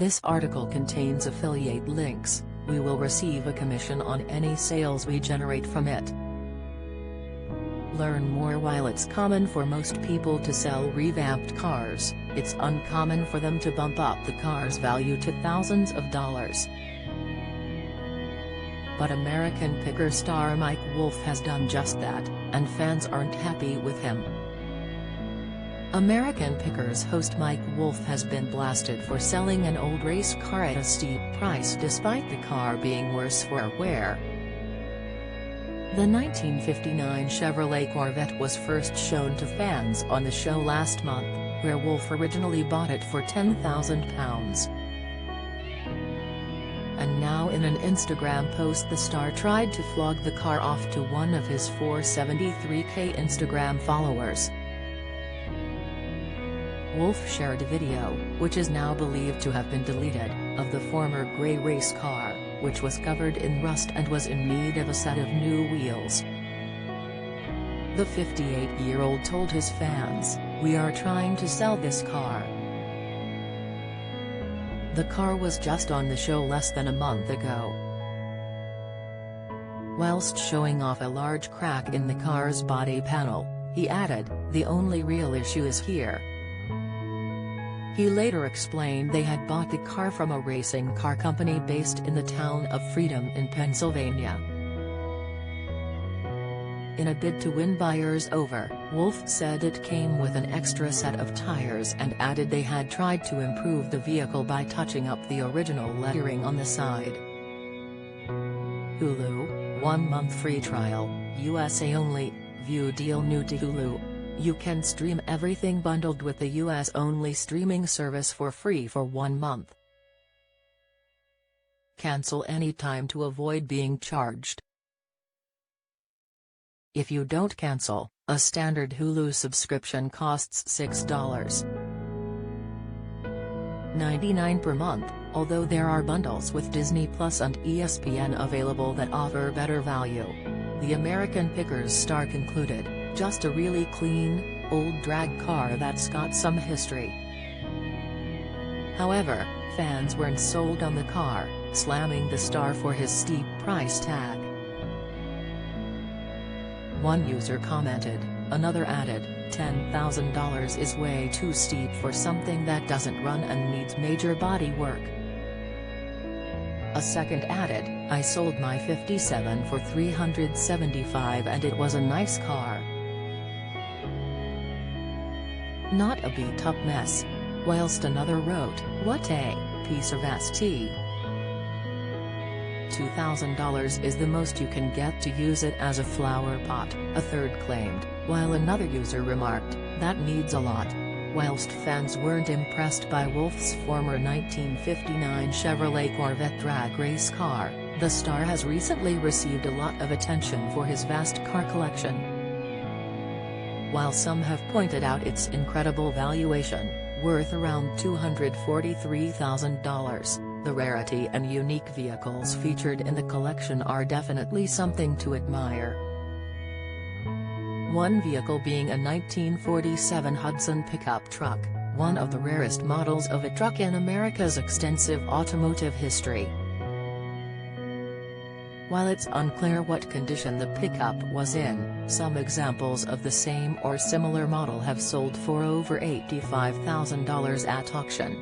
This article contains affiliate links. We will receive a commission on any sales we generate from it. Learn more. While it's common for most people to sell revamped cars, it's uncommon for them to bump up the car's value to thousands of dollars. But American Pickers star Mike Wolfe has done just that, and fans aren't happy with him. American Pickers host Mike Wolfe has been blasted for selling an old race car at a steep price despite the car being worse for wear. The 1959 Chevrolet Corvette was first shown to fans on the show last month, where Wolfe originally bought it for £10,000. And now in an Instagram post the star tried to flog the car off to one of his 473K Instagram followers. Wolfe shared a video, which is now believed to have been deleted, of the former grey race car, which was covered in rust and was in need of a set of new wheels. The 58-year-old told his fans, "We are trying to sell this car. The car was just on the show less than a month ago." Whilst showing off a large crack in the car's body panel, he added, "The only real issue is here." He later explained they had bought the car from a racing car company based in the town of Freedom in Pennsylvania. In a bid to win buyers over, Wolfe said it came with an extra set of tires and added they had tried to improve the vehicle by touching up the original lettering on the side. Hulu, 1 month free trial, USA only, view deal new to Hulu. You can stream everything bundled with the US-only streaming service for free for 1 month. Cancel anytime to avoid being charged. If you don't cancel, a standard Hulu subscription costs $6.99 per month, although there are bundles with Disney Plus and ESPN available that offer better value. The American Pickers star concluded, "Just a really clean, old drag car that's got some history." However, fans weren't sold on the car, slamming the star for his steep price tag. One user commented, another added, $10,000 is way too steep for something that doesn't run and needs major body work. A second added, "I sold my 57 for $375 and it was a nice car. Not a beat-up mess." Whilst another wrote, "What a piece of ST. $2,000 is the most you can get to use it as a flower pot," a third claimed, while another user remarked, "That needs a lot." Whilst fans weren't impressed by Wolfe's former 1959 Chevrolet Corvette drag race car, the star has recently received a lot of attention for his vast car collection. While some have pointed out its incredible valuation, worth around $243,000, the rarity and unique vehicles featured in the collection are definitely something to admire. One vehicle being a 1947 Hudson pickup truck, one of the rarest models of a truck in America's extensive automotive history. While it's unclear what condition the pickup was in, some examples of the same or similar model have sold for over $85,000 at auction.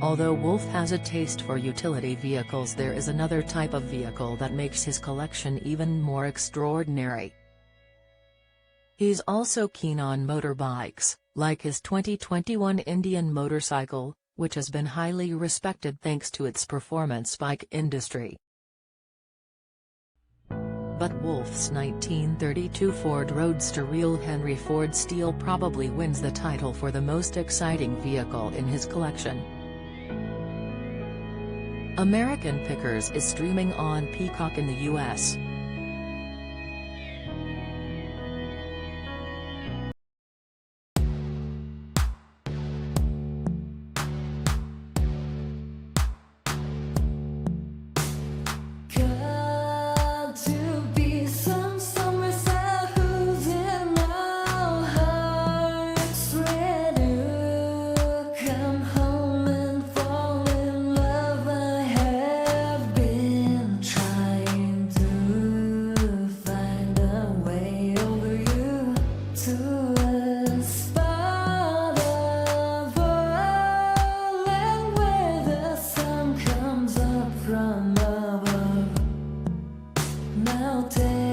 Although Wolfe has a taste for utility vehicles, there is another type of vehicle that makes his collection even more extraordinary. He's also keen on motorbikes, like his 2021 Indian motorcycle, which has been highly respected thanks to its performance bike industry. But Wolfe's 1932 Ford Roadster Real Henry Ford style probably wins the title for the most exciting vehicle in his collection. American Pickers is streaming on Peacock in the US. Come home. all day.